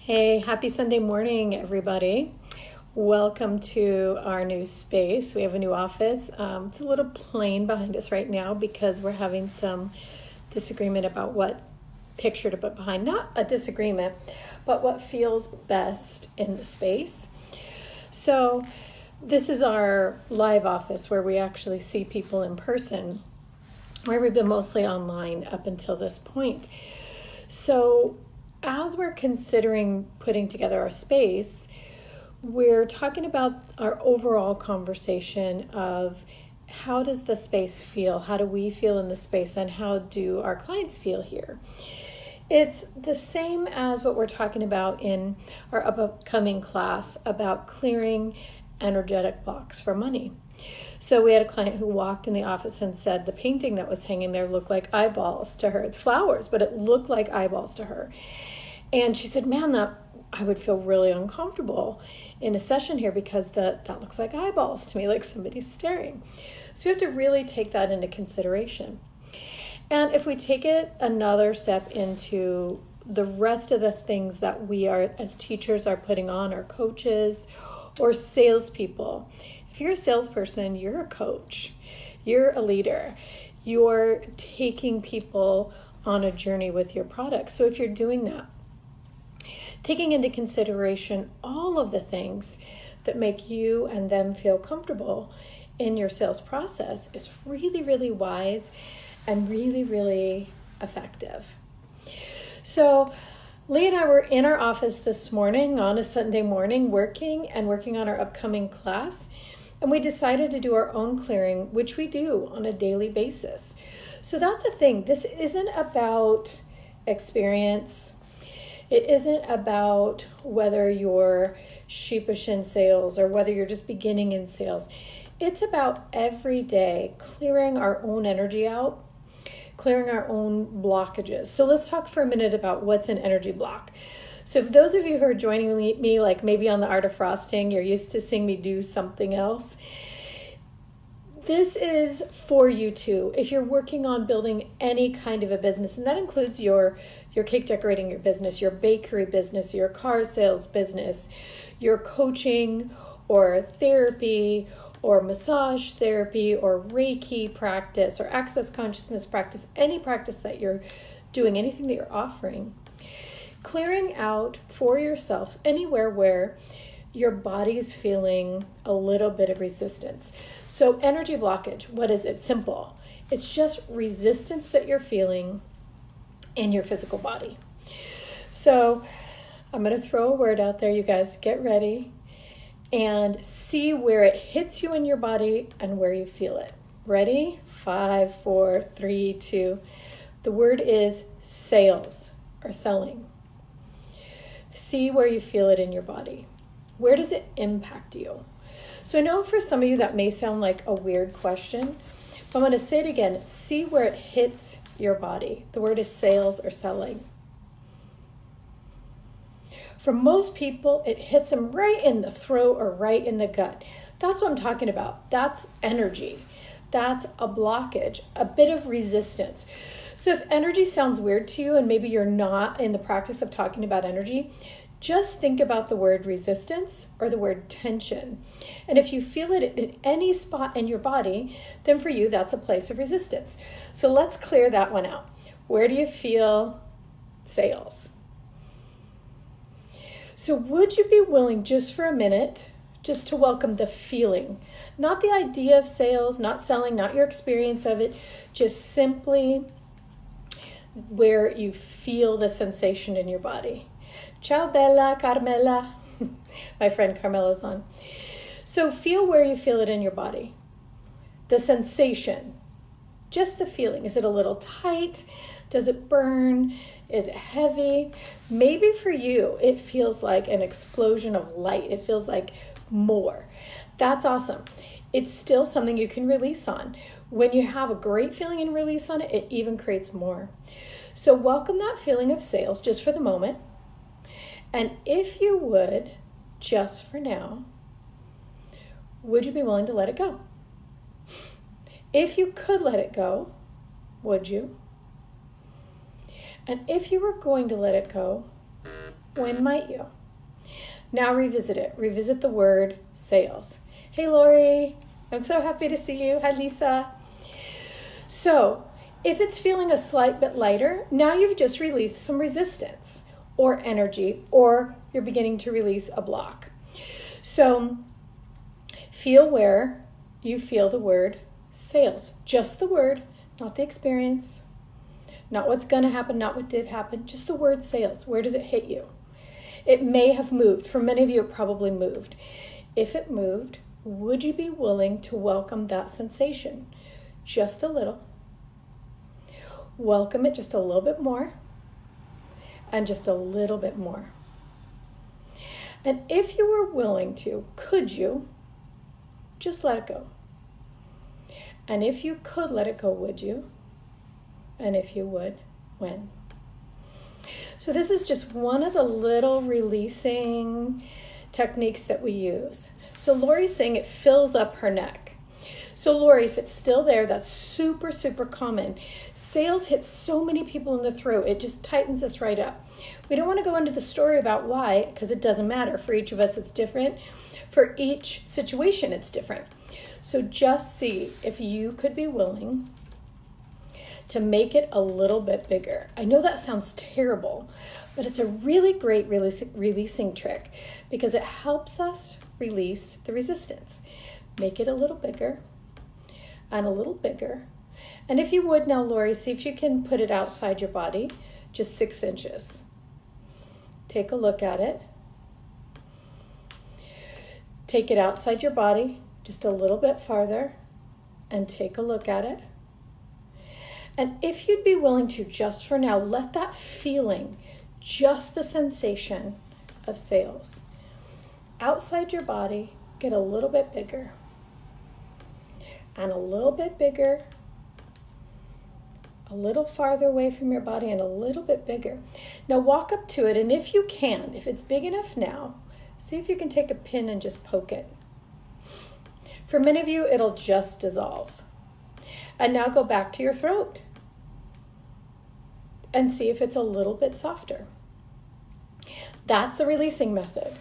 Hey, happy Sunday morning, everybody. Welcome to our new space. We have a new office. It's a little plain behind us right now because we're having some disagreement about what picture to put behind. Not a disagreement, but what feels best in the space. So this is our live office where we actually see people in person, where we've been mostly online up until this point. So as we're considering putting together our space, we're talking about our overall conversation of how does the space feel? How do we feel in the space? And how do our clients feel here? It's the same as what we're talking about in our upcoming class about clearing energetic blocks for money. So we had a client who walked in the office and said the painting that was hanging there looked like eyeballs to her. It's flowers, but it looked like eyeballs to her. And she said, man, I would feel really uncomfortable in a session here because that looks like eyeballs to me, like somebody's staring. So you have to really take that into consideration. And if we take it another step into the rest of the things that we are, as teachers, are putting on, our coaches or salespeople. If you're a salesperson, you're a coach, you're a leader, you're taking people on a journey with your product. So if you're doing that, taking into consideration all of the things that make you and them feel comfortable in your sales process is really, really wise and really, really effective. So Lee and I were in our office this morning on a Sunday morning working on our upcoming class. And we decided to do our own clearing, which we do on a daily basis. So that's the thing. This isn't about experience. It isn't about whether you're sheepish in sales or whether you're just beginning in sales. It's about every day clearing our own energy out, clearing our own blockages. So let's talk for a minute about what's an energy block. So for those of you who are joining me, like maybe on the Art of Frosting, you're used to seeing me do something else. This is for you too. If you're working on building any kind of a business, and that includes your cake decorating your business, your bakery business, your car sales business, your coaching or therapy or massage therapy or Reiki practice or access consciousness practice, any practice that you're doing, anything that you're offering. Clearing out for yourselves anywhere where your body's feeling a little bit of resistance. So energy blockage, what is it? Simple. It's just resistance that you're feeling in your physical body. So I'm going to throw a word out there. You guys get ready and see where it hits you in your body and where you feel it. Ready? 5, 4, 3, 2. The word is sales or selling. See where you feel it in your body. Where does it impact you? So I know for some of you that may sound like a weird question, but I'm going to say it again. See where it hits your body. The word is sales or selling. For most people, it hits them right in the throat or right in the gut. That's what I'm talking about. That's energy. That's a blockage, a bit of resistance. So if energy sounds weird to you and maybe you're not in the practice of talking about energy, just think about the word resistance or the word tension. And if you feel it in any spot in your body, then for you, that's a place of resistance. So let's clear that one out. Where do you feel sales? So would you be willing just for a minute just to welcome the feeling, not the idea of sales, not selling, not your experience of it, just simply where you feel the sensation in your body. Ciao, Bella, Carmela. My friend Carmela's on. So feel where you feel it in your body. The sensation, just the feeling. Is it a little tight? Does it burn? Is it heavy? Maybe for you, it feels like an explosion of light. It feels like more. That's awesome. It's still something you can release on. When you have a great feeling and release on it, it even creates more. So welcome that feeling of sales just for the moment. And if you would, just for now, would you be willing to let it go? If you could let it go, would you? And if you were going to let it go, When might you? Now revisit it. Revisit the word sales. Hey, Lori. I'm so happy to see you. Hi, Lisa. So if it's feeling a slight bit lighter, now you've just released some resistance or energy, or you're beginning to release a block. So feel where you feel the word sales. Just the word, not the experience, not what's going to happen, not what did happen, just the word sales. Where does it hit you? It may have moved. For many of you, it probably moved. If it moved, would you be willing to welcome that sensation? Just a little. Welcome it just a little bit more, and just a little bit more. And if you were willing to, could you just let it go? And if you could let it go, would you? And if you would, when? So this is just one of the little releasing techniques that we use. So Lori's saying it fills up her neck. So Lori, if it's still there, that's super, super common. Sales hits so many people in the throat. It just tightens us right up. We don't want to go into the story about why, because it doesn't matter. For each of us, it's different. For each situation, it's different. So just see if you could be willing to make it a little bit bigger. I know that sounds terrible, but it's a really great releasing trick because it helps us release the resistance. Make it a little bigger and a little bigger. And if you would now, Lori, see if you can put it outside your body, just 6 inches. Take a look at it. Take it outside your body, just a little bit farther, and take a look at it. And if you'd be willing to, just for now, let that feeling, just the sensation of sales, outside your body, get a little bit bigger. And a little bit bigger, a little farther away from your body, and a little bit bigger. Now walk up to it, and if you can, if it's big enough now, see if you can take a pin and just poke it. For many of you, it'll just dissolve. And now go back to your throat and see if it's a little bit softer. That's the releasing method.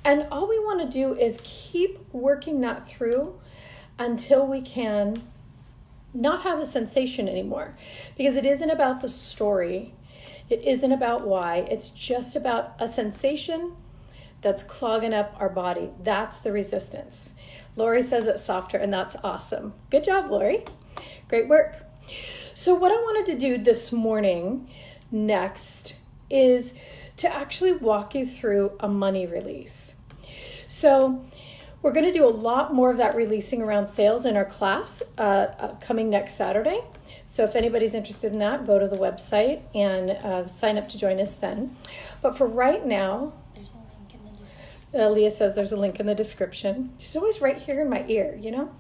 And all we want to do is keep working that through until we can not have a sensation anymore. Because it isn't about the story. It isn't about why. It's just about a sensation that's clogging up our body. That's the resistance. Lori says it's softer, and that's awesome. Good job, Lori. Great work. So what I wanted to do this morning next is to actually walk you through a money release. So we're going to do a lot more of that releasing around sales in our class coming next Saturday. So if anybody's interested in that, go to the website and sign up to join us then. But for right now, there's a link in the description. Leah says there's a link in the description. She's always right here in my ear, you know?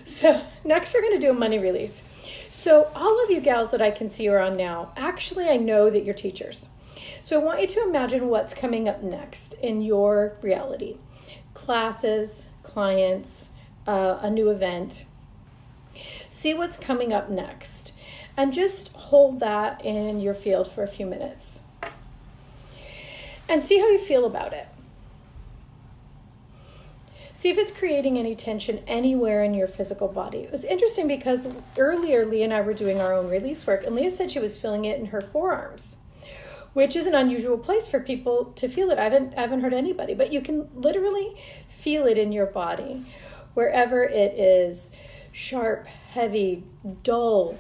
So next we're going to do a money release. So all of you gals that I can see are on now, actually I know that you're teachers. So I want you to imagine what's coming up next in your reality. Classes, clients, a new event. See what's coming up next. And just hold that in your field for a few minutes. And see how you feel about it. See if it's creating any tension anywhere in your physical body. It was interesting because earlier Leah and I were doing our own release work, and Leah said she was feeling it in her forearms, which is an unusual place for people to feel it. I haven't heard anybody, but you can literally feel it in your body, wherever it is sharp, heavy, dull,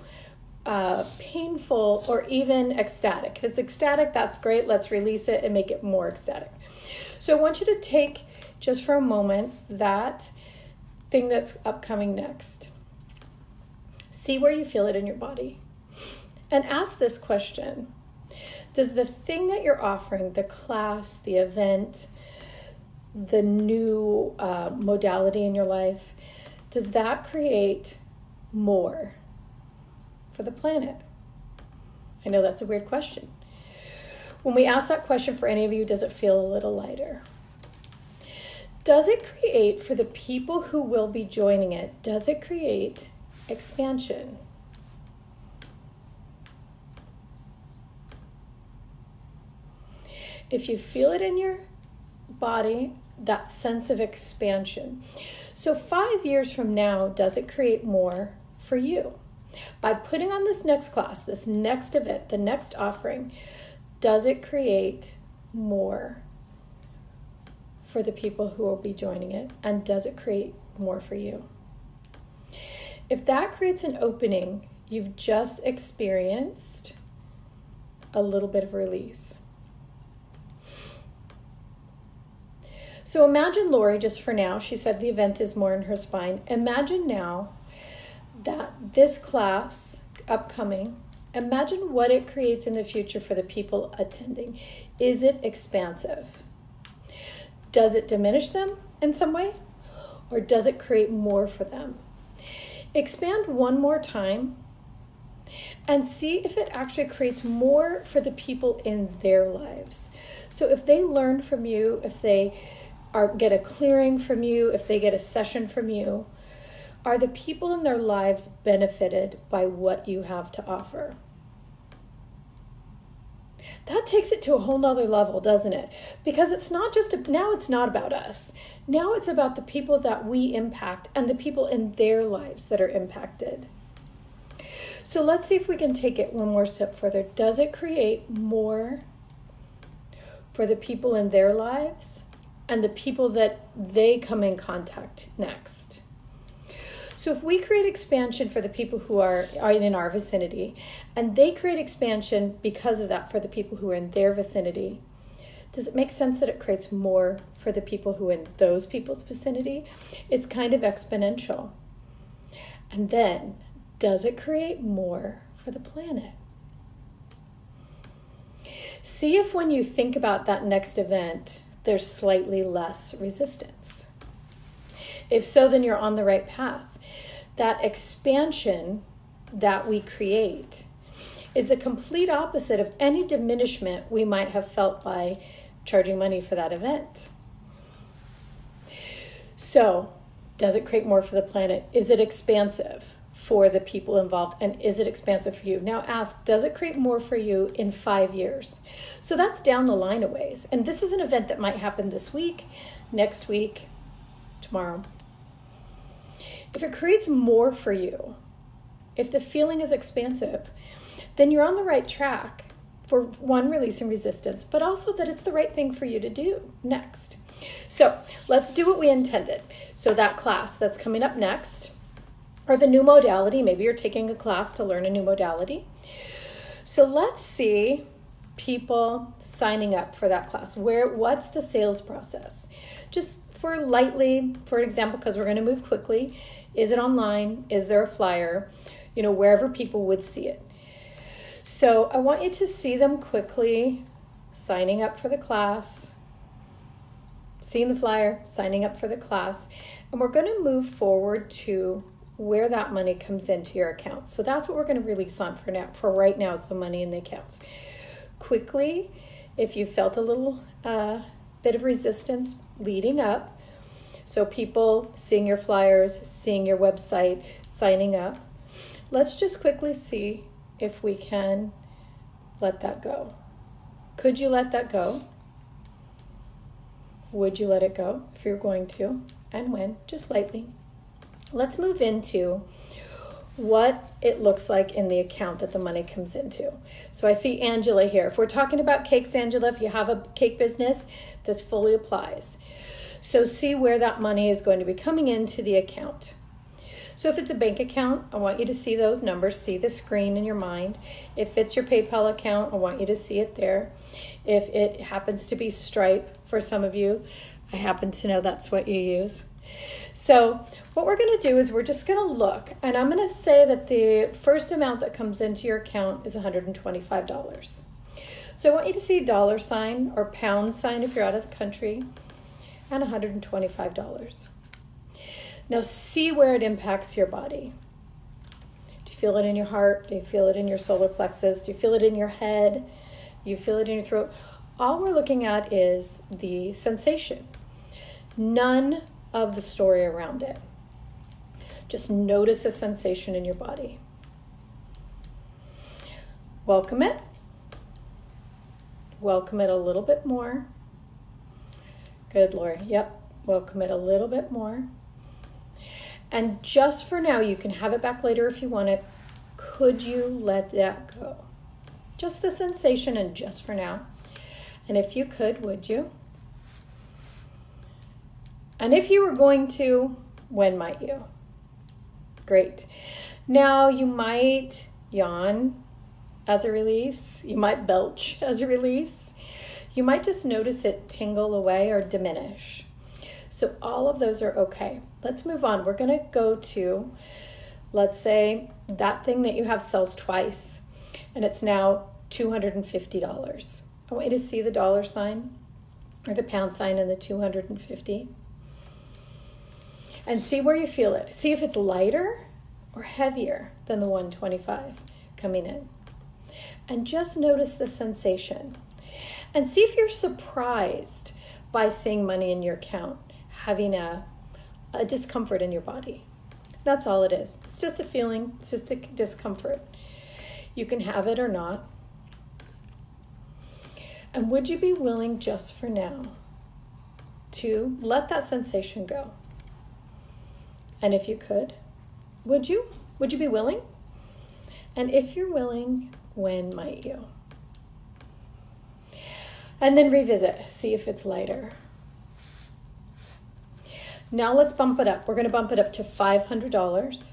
painful, or even ecstatic. If it's ecstatic, that's great. Let's release it and make it more ecstatic. So I want you to take, just for a moment, that thing that's upcoming next. See where you feel it in your body. And ask this question. Does the thing that you're offering, the class, the event, the new modality in your life, does that create more for the planet? I know that's a weird question. When we ask that question for any of you, does it feel a little lighter? Does it create, for the people who will be joining it, does it create expansion? If you feel it in your body, that sense of expansion. So 5 years from now, does it create more for you? By putting on this next class, this next event, the next offering, does it create more for the people who will be joining it? And does it create more for you? If that creates an opening, you've just experienced a little bit of release. So imagine Lori, just for now, she said the event is more in her spine. Imagine now that this class upcoming, imagine what it creates in the future for the people attending. Is it expansive? Does it diminish them in some way? Or does it create more for them? Expand one more time and see if it actually creates more for the people in their lives. So if they learn from you, if they get a clearing from you, if they get a session from you, are the people in their lives benefited by what you have to offer? That takes it to a whole nother level, doesn't it? Because it's not now it's not about us. Now it's about the people that we impact and the people in their lives that are impacted. So let's see if we can take it one more step further. Does it create more for the people in their lives and the people that they come in contact next? So if we create expansion for the people who are in our vicinity, and they create expansion because of that for the people who are in their vicinity, does it make sense that it creates more for the people who are in those people's vicinity? It's kind of exponential. And then, does it create more for the planet? See if when you think about that next event, there's slightly less resistance. If so, then you're on the right path. That expansion that we create is the complete opposite of any diminishment we might have felt by charging money for that event. So, does it create more for the planet? Is it expansive for the people involved? And is it expansive for you? Now ask, does it create more for you in 5 years? So that's down the line a ways. And this is an event that might happen this week, next week, tomorrow. If it creates more for you, if the feeling is expansive, then you're on the right track for one, releasing resistance, but also that it's the right thing for you to do next. So let's do what we intended. So that class that's coming up next, or the new modality, maybe you're taking a class to learn a new modality. So let's see people signing up for that class. What's the sales process? Just for example, because we're going to move quickly, is it online? Is there a flyer? Wherever people would see it. So I want you to see them quickly signing up for the class, seeing the flyer, signing up for the class, and we're going to move forward to where that money comes into your account. So that's what we're going to release on for right now is the money in the accounts. Quickly, if you felt a little bit of resistance leading up, so people seeing your flyers, seeing your website, signing up, let's just quickly see if we can let that go. Could you let that go? Would you let it go if you're going to? And when? Just lightly. Let's move into what it looks like in the account that the money comes into. So I see Angela here. If we're talking about cakes, Angela, if you have a cake business, this fully applies. So see where that money is going to be coming into the account. So if it's a bank account, I want you to see those numbers, see the screen in your mind. If it's your PayPal account, I want you to see it there. If it happens to be Stripe for some of you, I happen to know that's what you use. So what we're going to do is we're just going to look, and I'm going to say that the first amount that comes into your account is $125. So I want you to see $ or pound sign if you're out of the country, and $125. Now see where it impacts your body. Do you feel it in your heart? Do you feel it in your solar plexus? Do you feel it in your head? Do you feel it in your throat? All we're looking at is the sensation. None of the story around it. Just notice a sensation in your body. Welcome it. welcome it a little bit more. Good, Lori. Yep, welcome it a little bit more. And just for now, you can have it back later if you want it. Could you let that go? Just the sensation and just for now. And if you could, would you? And if you were going to, when might you? Great. Now you might yawn as a release. You might belch as a release. You might just notice it tingle away or diminish. So all of those are okay. Let's move on. We're going to go to, let's say, that thing that you have sells twice, and it's now $250. I want you to see the dollar sign or the pound sign and the 250. And see where you feel it. See if it's lighter or heavier than the 125 coming in. And just notice the sensation. And see if you're surprised by seeing money in your account, having a discomfort in your body. That's all it is. It's just a feeling. It's just a discomfort. You can have it or not. And would you be willing just for now to let that sensation go? And if you could, would you? Would you be willing? And if you're willing, when might you? And then revisit, see if it's lighter. Now let's bump it up. We're going to bump it up to $500.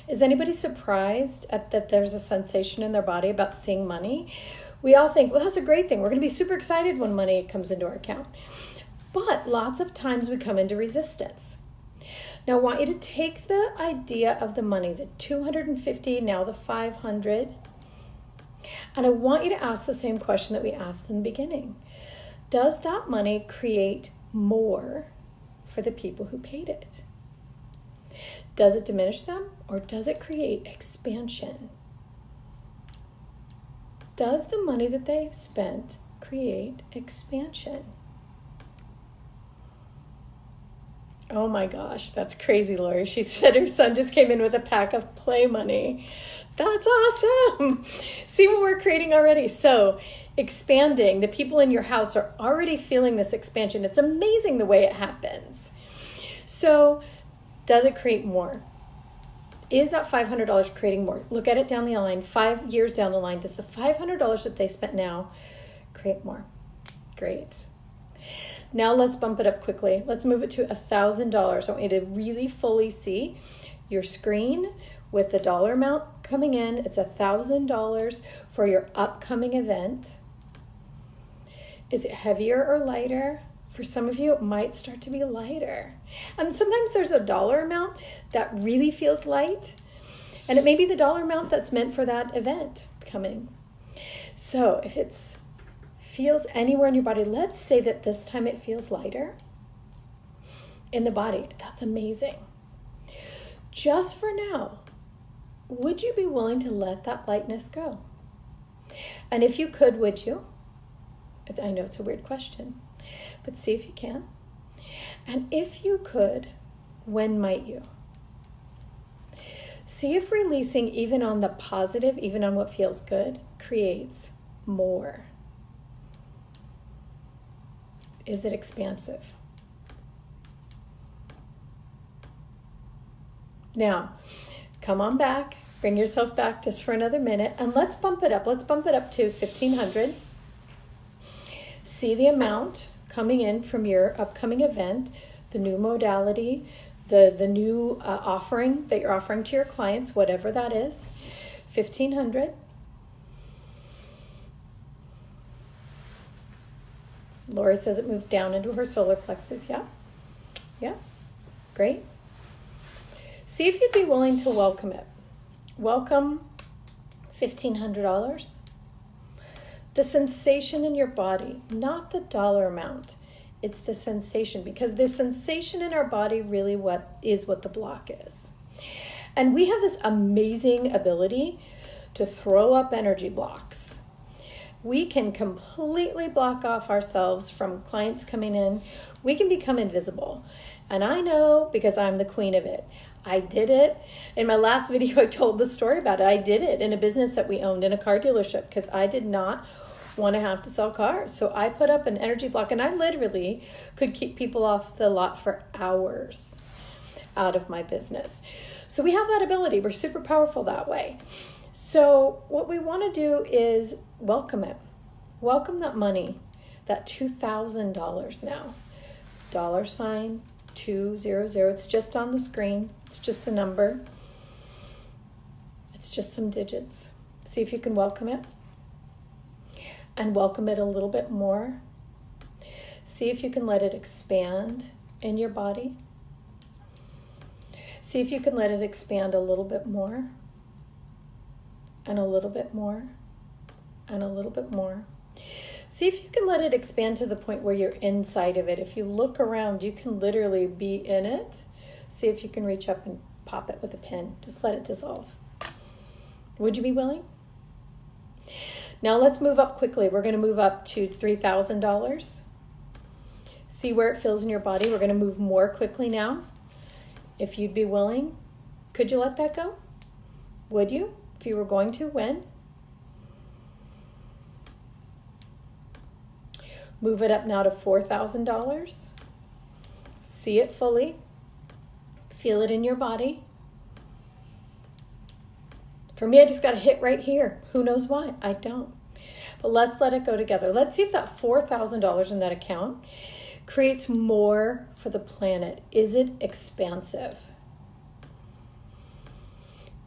Is anybody surprised that there's a sensation in their body about seeing money? We all think, well, that's a great thing. We're going to be super excited when money comes into our account. But lots of times we come into resistance. Now I want you to take the idea of the money, the 250, now the 500, and I want you to ask the same question that we asked in the beginning. Does that money create more for the people who paid it? Does it diminish them, or does it create expansion? Does the money that they've spent create expansion? Oh my gosh, that's crazy, Lori. She said her son just came in with a pack of play money. That's awesome. See what we're creating already. So expanding, the people in your house are already feeling this expansion. It's amazing the way it happens. So does it create more? Is that $500 creating more? Look at it down the line, 5 years down the line. Does the $500 that they spent now create more? Great. Now let's bump it up quickly. Let's move it to $1,000. I want you to really fully see your screen with the dollar amount coming in. It's $1,000 for your upcoming event. Is it heavier or lighter? For some of you, it might start to be lighter. And sometimes there's a dollar amount that really feels light, and it may be the dollar amount that's meant for that event coming. So if it's feels anywhere in your body, let's say that this time it feels lighter in the body. That's amazing. Just for now, would you be willing to let that lightness go? And if you could, would you? I know it's a weird question, but see if you can. And if you could, when might you? See if releasing even on the positive, even on what feels good, creates more. Is it expansive? Now, come on back. Bring yourself back just for another minute, and let's bump it up. Let's bump it up to $1,500. See the amount coming in from your upcoming event, the new modality, the new offering that you're offering to your clients, whatever that is. $1,500. Lori says it moves down into her solar plexus. Yeah. Yeah. Great. See if you'd be willing to welcome it. Welcome $1,500. The sensation in your body, not the dollar amount. It's the sensation, because the sensation in our body really what the block is. And we have this amazing ability to throw up energy blocks. We can completely block off ourselves from clients coming in. We can become invisible. And I know, because I'm the queen of it. I did it. In my last video, I told the story about it. I did it in a business that we owned in a car dealership because I did not want to have to sell cars. So I put up an energy block, and I literally could keep people off the lot for hours out of my business. So we have that ability. We're super powerful that way. So what we want to do is welcome it. Welcome that money, that $2,000 now. $200. It's just on the screen. It's just a number. It's just some digits. See if you can welcome it. And welcome it a little bit more. See if you can let it expand in your body. See if you can let it expand a little bit more. And a little bit more. And a little bit more. See if you can let it expand to the point where you're inside of it. If you look around, you can literally be in it. See if you can reach up and pop it with a pin. Just let it dissolve. Would you be willing? Now let's move up quickly. We're going to move up to $3,000. See where it feels in your body. We're going to move more quickly now. If you'd be willing, could you let that go? Would you? If you were going to, when? Move it up now to $4,000. See it fully. Feel it in your body. For me, I just got to hit right here. Who knows why? I don't. But let's let it go together. Let's see if that $4,000 in that account creates more for the planet. Is it expansive?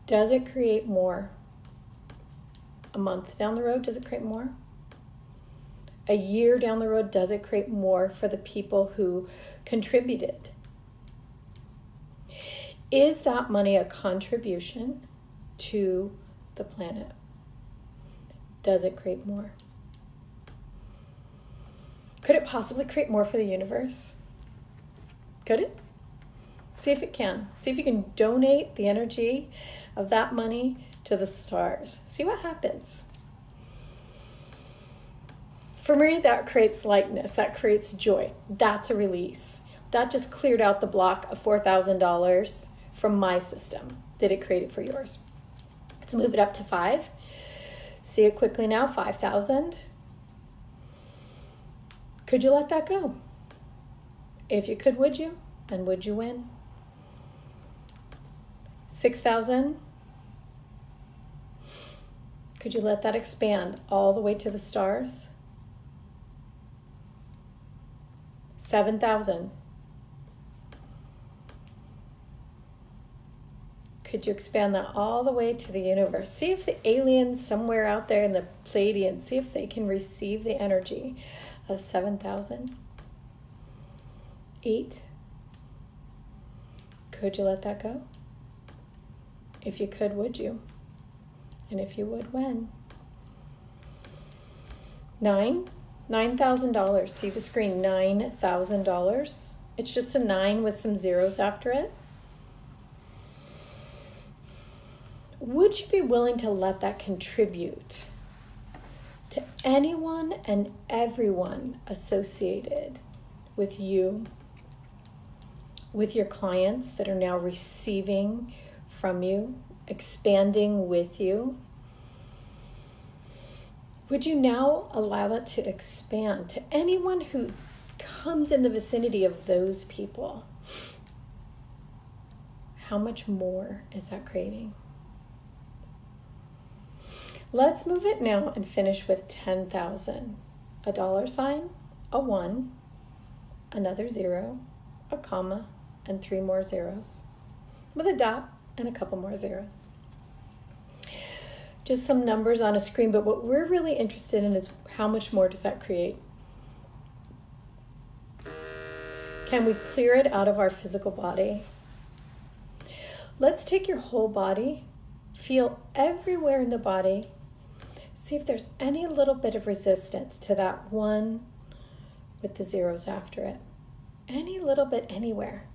Does it create more? A month down the road, does it create more? A year down the road, does it create more for the people who contributed? Is that money a contribution to the planet? Does it create more? Could it possibly create more for the universe? Could it? See if it can. See if you can donate the energy of that money to the stars. See what happens. For me, that creates lightness. That creates joy. That's a release. That just cleared out the block of $4,000 from my system. Did it create it for yours? Let's move it up to 5. See it quickly now, 5,000. Could you let that go? If you could, would you? And would you win? 6,000. Could you let that expand all the way to the stars? 7,000. Could you expand that all the way to the universe? See if the aliens somewhere out there in the Pleiadians, see if they can receive the energy of 7,000. 8. Could you let that go? If you could, would you? And if you would, when? 9. $9,000. See the screen, $9,000. It's just a 9 with some zeros after it. Would you be willing to let that contribute to anyone and everyone associated with you, with your clients that are now receiving from you, expanding with you? Would you now allow that to expand to anyone who comes in the vicinity of those people? How much more is that creating? Let's move it now and finish with 10,000. A dollar sign, a 1, another 0, a comma, and 3 more zeros, with a dot and a couple more zeros. Just some numbers on a screen, but what we're really interested in is how much more does that create? Can we clear it out of our physical body? Let's take your whole body, feel everywhere in the body, see if there's any little bit of resistance to that 1 with the zeros after it. Any little bit anywhere.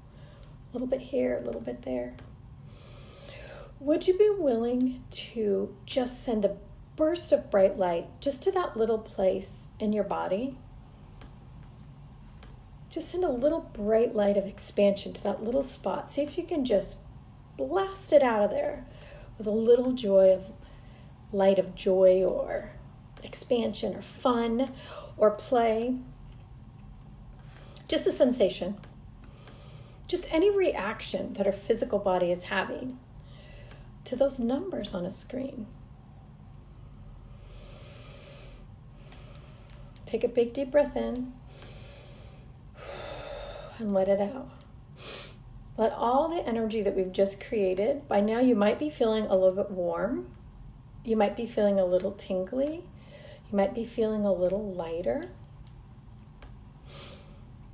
A little bit here, a little bit there. Would you be willing to just send a burst of bright light just to that little place in your body? Just send a little bright light of expansion to that little spot. See if you can just blast it out of there with a little joy of light of joy or expansion or fun or play. Just a sensation. Just any reaction that our physical body is having to those numbers on a screen. Take a big deep breath in and let it out. Let all the energy that we've just created, by now you might be feeling a little bit warm. You might be feeling a little tingly. You might be feeling a little lighter.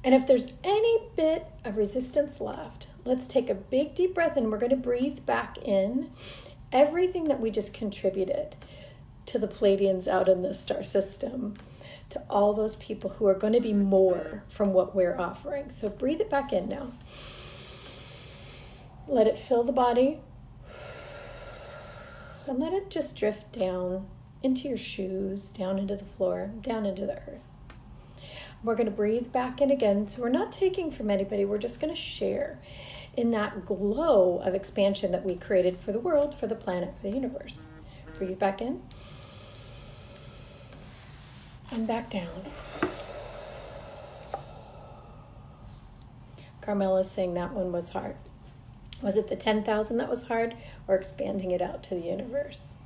And if there's any bit of resistance left, let's take a big deep breath in. We're going to breathe back in everything that we just contributed to the Pleiadians out in the star system, to all those people who are going to be more from what we're offering. So breathe it back in now. Let it fill the body. And let it just drift down into your shoes, down into the floor, down into the earth. We're going to breathe back in again. So we're not taking from anybody. We're just going to share in that glow of expansion that we created for the world, for the planet, for the universe. Breathe back in. And back down. Carmela's saying that one was hard. Was it the 10,000 that was hard, or expanding it out to the universe?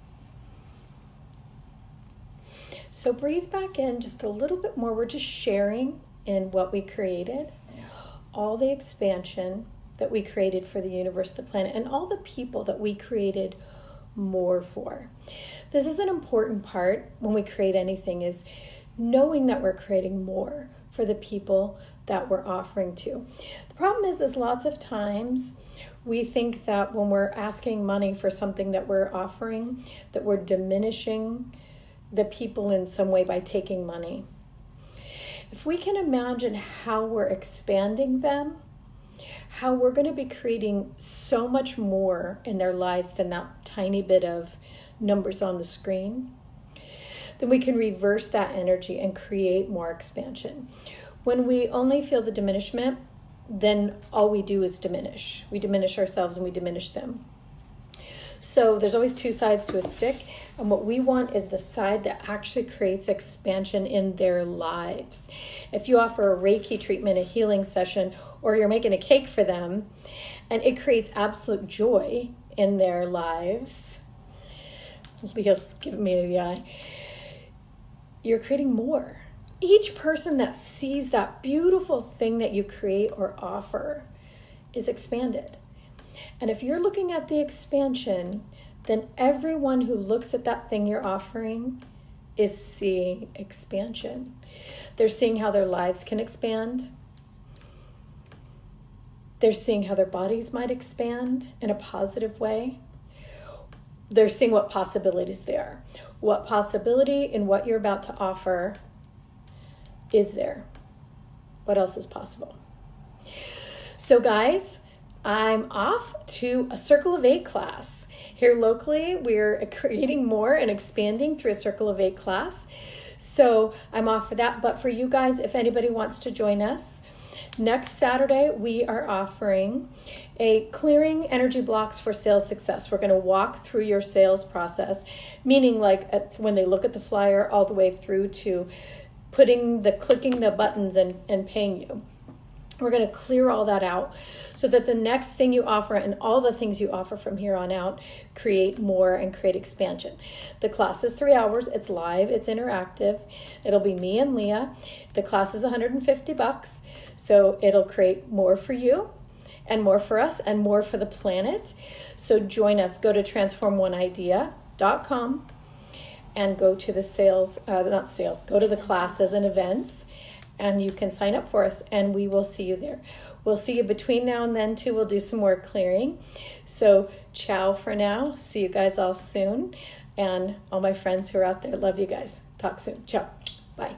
So breathe back in just a little bit more. We're just sharing in what we created, all the expansion that we created for the universe, the planet, and all the people that we created more for. This is an important part when we create anything, is knowing that we're creating more for the people that we're offering to. The problem is lots of times we think that when we're asking money for something that we're offering, that we're diminishing the people in some way by taking money. If we can imagine how we're expanding them, how we're going to be creating so much more in their lives than that tiny bit of numbers on the screen, then we can reverse that energy and create more expansion. When we only feel the diminishment, then all we do is diminish. We diminish ourselves and we diminish them. So there's always two sides to a stick, and what we want is the side that actually creates expansion in their lives. If you offer a Reiki treatment, a healing session, or you're making a cake for them, and it creates absolute joy in their lives, Leo's giving me the eye, you're creating more. Each person that sees that beautiful thing that you create or offer is expanded. And if you're looking at the expansion, then everyone who looks at that thing you're offering is seeing expansion. They're seeing how their lives can expand. They're seeing how their bodies might expand in a positive way. They're seeing what possibilities there are. What possibility in what you're about to offer is there? What else is possible? So guys, I'm off to a Circle of 8 class. Here locally, we're creating more and expanding through a Circle of 8 class. So I'm off for that. But for you guys, if anybody wants to join us, next Saturday, we are offering a clearing energy blocks for sales success. We're going to walk through your sales process, meaning like when they look at the flyer all the way through to clicking the buttons and paying you. We're going to clear all that out so that the next thing you offer and all the things you offer from here on out create more and create expansion. The class is 3 hours. It's live. It's interactive. It'll be me and Leah. The class is $150. So it'll create more for you and more for us and more for the planet. So join us. Go to transformoneidea.com and go to the go to the classes and events. And you can sign up for us, and we will see you there. We'll see you between now and then, too. We'll do some more clearing. So ciao for now. See you guys all soon. And all my friends who are out there, love you guys. Talk soon. Ciao. Bye.